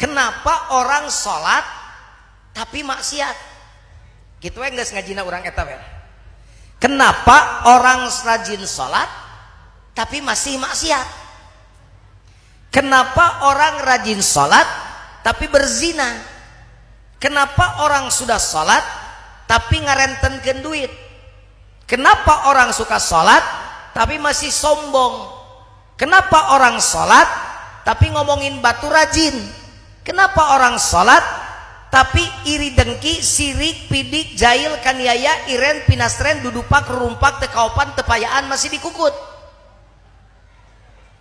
Kenapa orang sholat tapi maksiat? Gitu ya nggak ngajina orang eta we. Kenapa orang rajin sholat tapi masih maksiat? Kenapa orang rajin sholat tapi berzina? Kenapa orang sudah sholat tapi ngarentenkeun duit? Kenapa orang suka sholat tapi masih sombong? Kenapa orang sholat tapi ngomongin batu rajin? Kenapa orang sholat tapi iri dengki, sirik, pidik, jahil, kaniaya, iren, pinastren, dudupak, rumpak, tekaupan, tepayaan masih dikukut.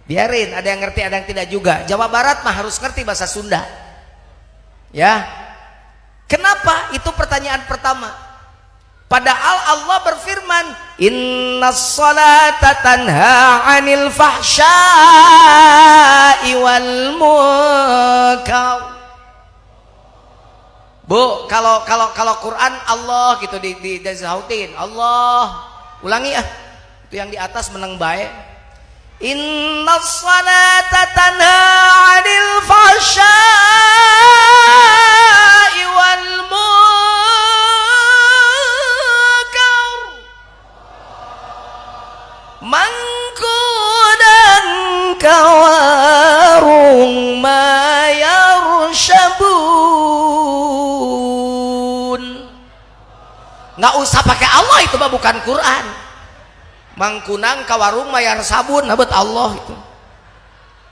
Biarin, ada yang ngerti, ada yang tidak juga. Jawa Barat mah harus ngerti bahasa Sunda. Ya. Kenapa? Itu pertanyaan pertama. Padahal Allah berfirman, innas salata tanha 'anil fahsya'i wal munkar. Bu, kalau Quran Allah gitu disautin. Allah. Ulangi ah. Itu yang di atas menang baik. Innas salata tanha 'anil fahsya'i wal munkar. Mangkudan kawarung mayarshabun. Nggak usah pakai Allah, itu mah bukan Quran. Mangkunang kawarung mayar sabun, habet Allah itu.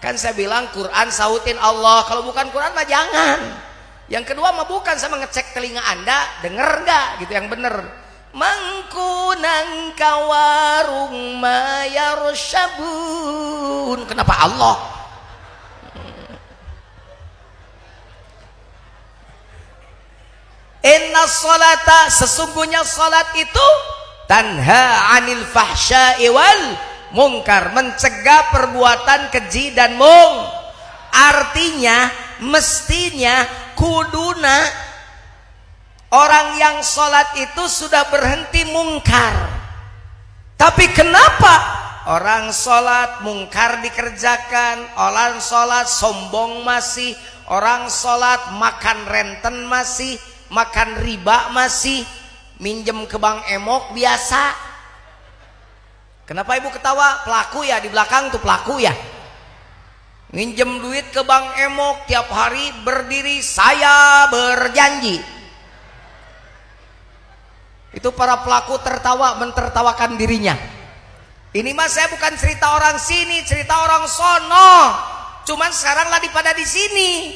Kan saya bilang Quran sautin Allah, kalau bukan Quran mah jangan. Yang kedua mah bukan sama ngecek telinga Anda, denger nggak gitu yang bener. Mangkunang kawarung mayar sabun. Kenapa Allah? Inna sholata, sesungguhnya salat itu tanha 'anil fahsya'i wal munkar, mencegah perbuatan keji dan mung. Artinya mestinya kuduna orang yang sholat itu sudah berhenti mungkar. Tapi kenapa orang sholat mungkar dikerjakan, orang sholat sombong masih, orang sholat makan renten masih, makan riba masih, minjem ke bank emok biasa. Kenapa ibu ketawa? Pelaku ya, di belakang tuh pelaku ya. Minjem duit ke bank emok tiap hari berdiri saya berjanji. Itu para pelaku tertawa, mentertawakan dirinya. Ini mah saya bukan cerita orang sini, cerita orang sono. Cuman sekarang lagi pada di sini.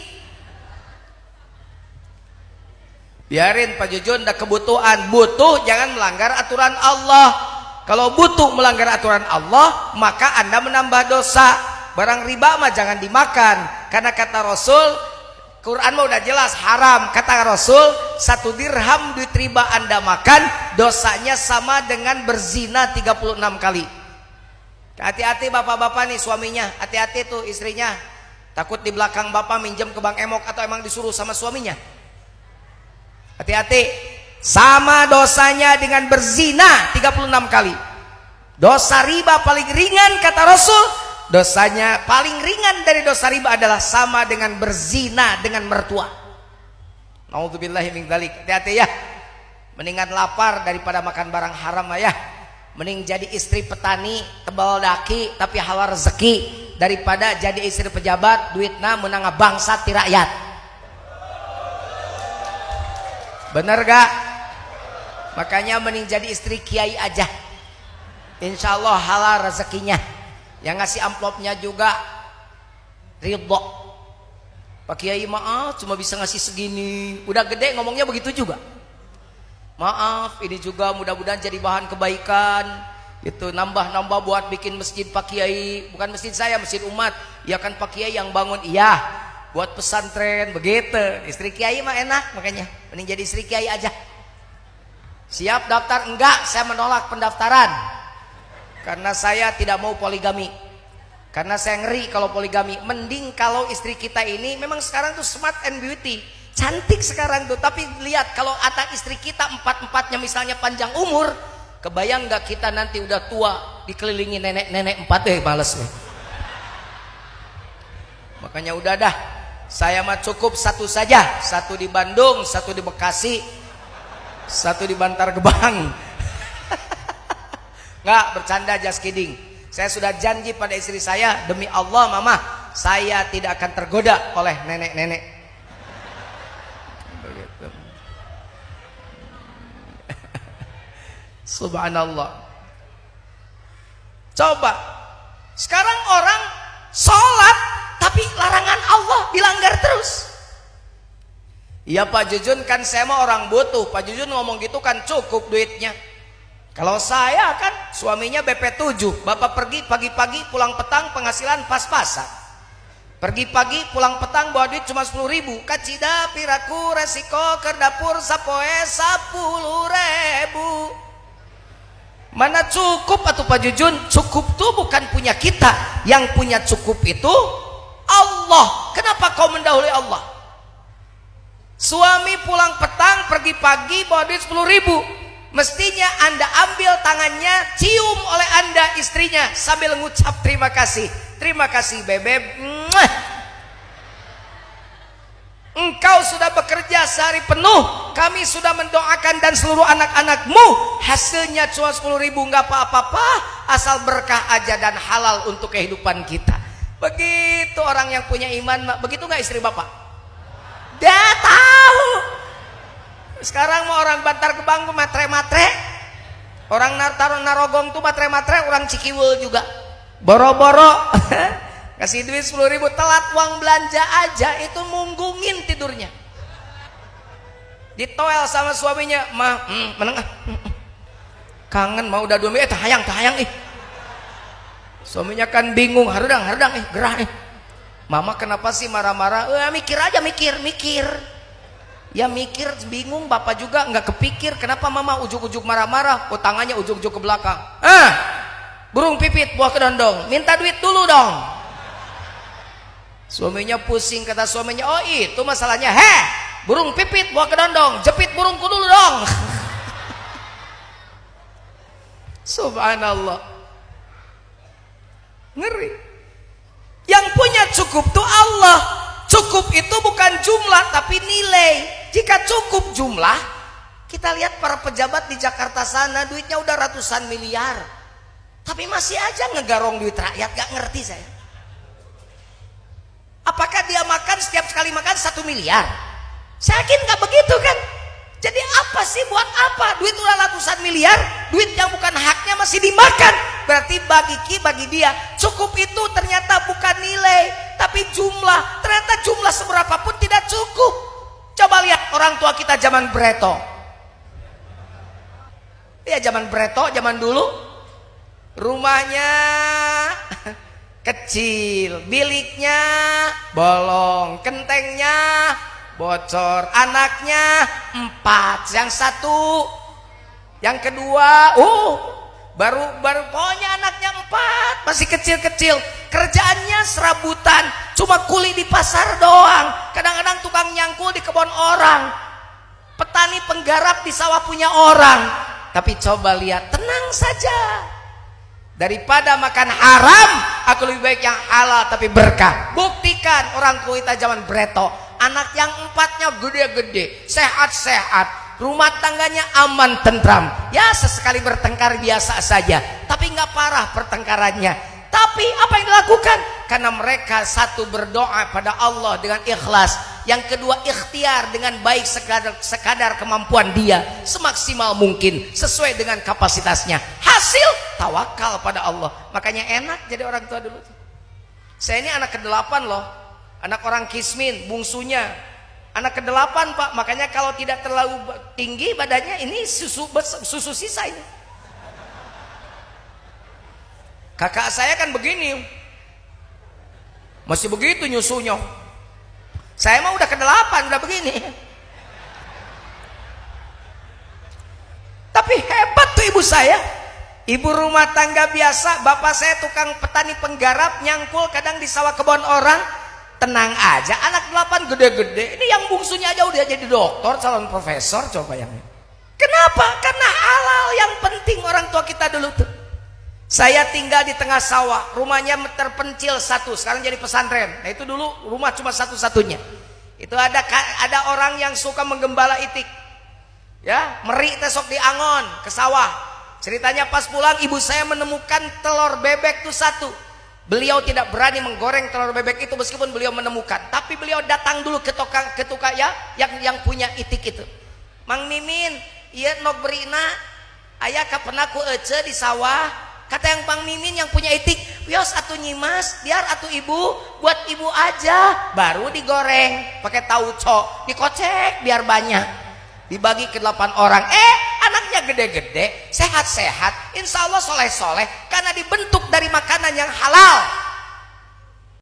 Biarin Pak Jujun, ada kebutuhan, butuh jangan melanggar aturan Allah. Kalau butuh melanggar aturan Allah, maka Anda menambah dosa. Barang riba mah jangan dimakan, karena kata Rasul, Quran mah udah jelas haram. Kata Rasul, 1 dirham duit riba Anda makan, dosanya sama dengan berzina 36 kali. Hati-hati bapak-bapak nih suaminya, hati-hati tuh istrinya. Takut di belakang bapak minjem ke bank emok atau emang disuruh sama suaminya. Hati-hati, sama dosanya dengan berzina 36 kali. Dosa riba paling ringan kata Rasul, dosanya paling ringan dari dosa riba adalah sama dengan berzina dengan mertua. Nauzubillahi min dzalik. Hati-hati ya. Mendingan lapar daripada makan barang haram ya. Mending jadi istri petani tebal daki tapi halal rezeki daripada jadi istri pejabat duitna menang bangsat ti rakyat. Bener gak? Makanya mending jadi istri kiai aja. Insya Allah halal rezekinya. Yang ngasih amplopnya juga ridho. Pak Kiai maaf cuma bisa ngasih segini. Udah gede ngomongnya begitu juga. Maaf ini juga mudah-mudahan jadi bahan kebaikan. Itu nambah-nambah buat bikin masjid Pak Kiai. Bukan masjid saya, masjid umat. Ya kan Pak Kiai yang bangun. Iya. Buat pesantren begitu. Istri Kiai mah enak makanya. Mending jadi istri Kiai aja. Siap daftar? Enggak, saya menolak pendaftaran. Karena saya tidak mau poligami. Karena saya ngeri kalau poligami. Mending kalau istri kita ini memang sekarang tuh smart and beauty, cantik sekarang tuh. Tapi lihat kalau anak istri kita empat-empatnya misalnya panjang umur, kebayang nggak kita nanti udah tua dikelilingi nenek-nenek 4 males nih. Makanya udah dah, Saya mah cukup satu saja, satu di Bandung, satu di Bekasi, satu di Bantar Gebang. Nggak, bercanda, just kidding. Saya sudah janji pada istri saya, demi Allah mama, saya tidak akan tergoda oleh nenek-nenek. Subhanallah. Coba sekarang orang sholat tapi larangan Allah dilanggar terus. Iya Pak Jujun, kan saya mau orang butuh. Pak Jujun ngomong gitu kan cukup duitnya. Kalau saya kan suaminya BP7, bapak pergi pagi-pagi pulang petang, penghasilan pas-pasan. Pergi pagi pulang petang bawa duit cuma 10.000. Kacida piraku resiko ke dapur sapoe 10.000. Mana cukup atuh Pak Jujun? Cukup tuh bukan punya kita. Yang punya cukup itu Allah. Kenapa kau mendahului Allah? Suami pulang petang pergi pagi bawa duit 10.000. Mestinya Anda ambil tangannya, cium oleh Anda istrinya sambil ngucap terima kasih. Terima kasih bebek. Engkau sudah bekerja sehari penuh, kami sudah mendoakan dan seluruh anak-anakmu. Hasilnya cuma 10.000, nggak apa-apa, asal berkah aja dan halal untuk kehidupan kita. Begitu orang yang punya iman. Begitu nggak istri bapak? Dia tahu. Sekarang mau orang Bantar Gebang tuh matre-matre, orang Narogong tuh matre-matre, orang Cikiwul juga boro-boro. Kasih duit 10.000, telat uang belanja aja itu munggungin tidurnya. Ditoel sama suaminya, mah meneng kangen mau udah 2 minggu, tahayang suaminya kan bingung, hardang gerah mama kenapa sih marah-marah? Mikir aja, mikir ya, mikir bingung. Bapak juga nggak kepikir kenapa mama ujuk-ujuk marah-marah. Oh, tangannya ujuk-ujuk ke belakang. Burung pipit buah kedondong, minta duit dulu dong. Suaminya pusing, kata suaminya, oh itu masalahnya. Burung pipit buah kedondong, jepit burungku dulu dong. Subhanallah, ngeri. Yang punya cukup tuh Allah. Cukup itu bukan jumlah tapi nilai. Jika cukup jumlah, kita lihat para pejabat di Jakarta sana duitnya udah ratusan miliar, tapi masih aja ngegarong duit rakyat. Gak ngerti saya. Apakah dia makan setiap sekali makan 1 miliar? Saya yakin gak begitu kan. Jadi apa sih, buat apa duit udah ratusan miliar, duit yang bukan haknya masih dimakan? Berarti bagi dia cukup itu ternyata bukan nilai tapi jumlah. Ternyata jumlah seberapapun tidak cukup. Coba lihat orang tua kita zaman Breto. Ya zaman Breto, zaman dulu rumahnya kecil, biliknya bolong, kentengnya bocor, anaknya 4, yang satu, yang kedua, baru pokoknya anaknya 4, masih kecil-kecil, kerjaannya serabutan, cuma kuli di pasar doang, kadang-kadang tukang nyangkul di kebun orang, petani penggarap di sawah punya orang. Tapi coba lihat, tenang saja. Daripada makan haram, aku lebih baik yang halal tapi berkah. Buktikan orang tua kita zaman Breto, anak yang 4-nya gede-gede, sehat-sehat, rumah tangganya aman tentram. Ya sesekali bertengkar biasa saja, tapi nggak parah pertengkarannya. Tapi apa yang dilakukan? Karena mereka satu berdoa pada Allah dengan ikhlas, yang kedua ikhtiar dengan baik sekadar kemampuan dia, semaksimal mungkin sesuai dengan kapasitasnya. Hasil tawakal pada Allah. Makanya enak jadi orang tua dulu. Saya ini anak ke-8 loh, anak orang Kismin, bungsunya anak ke-8 Pak. Makanya kalau tidak terlalu tinggi badannya, ini susu sisa ini. Kakak saya kan begini, masih begitu nyusunya. Saya mah udah ke-8, udah begini. Tapi hebat tuh ibu saya, ibu rumah tangga biasa. Bapak saya tukang petani penggarap, nyangkul kadang di sawah kebun orang. Tenang aja, anak 8 gede-gede. Ini yang bungsunya aja udah jadi doktor, calon profesor. Coba yang ini. Kenapa? Karena halal yang penting orang tua kita dulu tuh. Saya tinggal di tengah sawah, rumahnya terpencil satu, sekarang jadi pesantren. Nah itu dulu rumah cuma satu-satunya. Itu ada orang yang suka menggembala itik, ya, meri tesok di angon ke sawah. Ceritanya pas pulang ibu saya menemukan telur bebek itu satu. Beliau tidak berani menggoreng telur bebek itu meskipun beliau menemukan, tapi beliau datang dulu ke tukang ya yang punya itik itu. Mang Mimin, iya nok berina, ayah kapena ku ece di sawah. Kata yang Bang Mimin yang punya itik, "Wios atuh nyimas, biar atuh ibu, buat ibu aja." Baru digoreng pakai tauco, dikocek biar banyak. Dibagi ke 8 orang. Anaknya gede-gede, sehat-sehat, insya Allah soleh-soleh, karena dibentuk dari makanan yang halal.